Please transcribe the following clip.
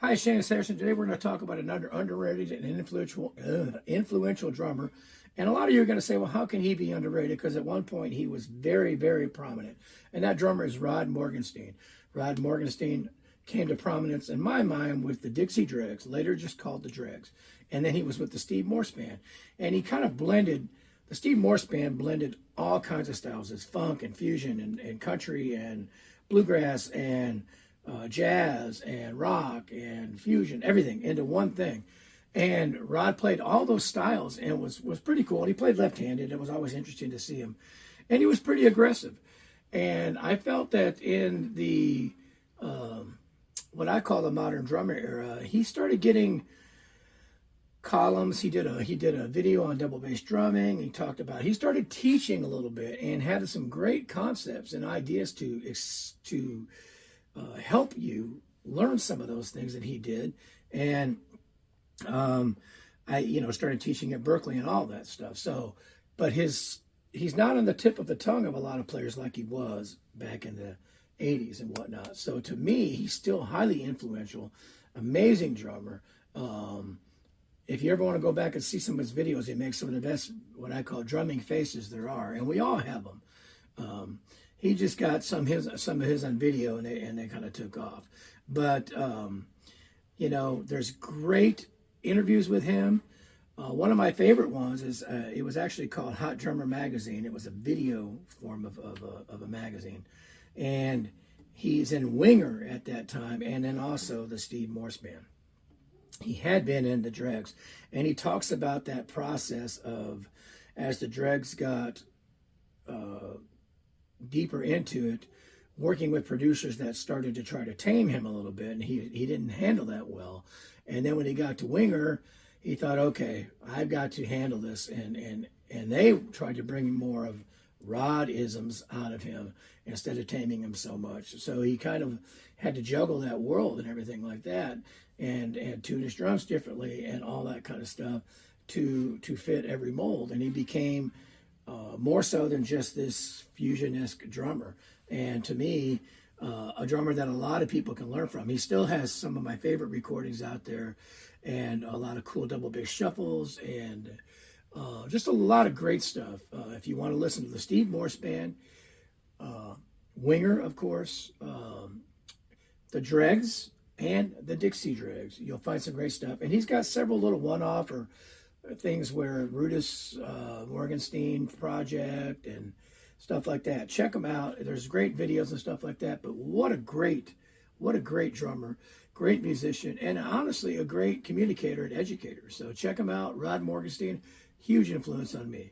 Hi, Shane Harrison. Today we're going to talk about an underrated and influential drummer. And a lot of you are going to say, well, how can he be underrated? Because at one point he was very, very prominent. And that drummer is Rod Morganstein. Rod Morganstein came to prominence in my mind with the Dixie Dregs, later just called the Dregs. And then he was with the Steve Morse Band. And he kind of blended, the Steve Morse Band blended all kinds of styles. It's funk and fusion and country and bluegrass and jazz and rock and fusion, everything into one thing. And Rod played all those styles and was pretty cool. And he played left-handed. It was always interesting to see him. And he was pretty aggressive. And I felt that in the what I call the modern drummer era, he started getting columns. He did a video on double bass drumming. He started teaching a little bit and had some great concepts and ideas to help you learn some of those things that he did. And I started teaching at Berkeley and all that stuff. So, but he's not on the tip of the tongue of a lot of players like he was back in the 80s and whatnot. So to me, he's still highly influential, amazing drummer. If you ever want to go back and see some of his videos, he makes some of the best, what I call drumming faces there are, and we all have them. He just got some of his on video, and they kind of took off. But there's great interviews with him. One of my favorite ones is it was actually called Hot Drummer Magazine. It was a video form of a magazine, and he's in Winger at that time, and then also the Steve Morse Band. He had been in the Dregs, and he talks about that process of as the Dregs got deeper into it, working with producers that started to try to tame him a little bit, and he didn't handle that well. And then when he got to Winger, he thought, okay, I've got to handle this, and they tried to bring more of Rod-isms out of him instead of taming him so much. So he kind of had to juggle that world and everything like that, and tune his drums differently and all that kind of stuff to fit every mold. And he became more so than just this fusion-esque drummer. And to me, a drummer that a lot of people can learn from. He still has some of my favorite recordings out there, and a lot of cool double bass shuffles, and just a lot of great stuff. If you want to listen to the Steve Morse Band, Winger, of course, the Dregs, and the Dixie Dregs, you'll find some great stuff. And he's got several little one-off or things where Rudis Morganstein project and stuff like that. Check them out. There's great videos and stuff like that. But what a great drummer, great musician, and honestly a great communicator and educator. So check him out. Rod Morganstein, huge influence on me.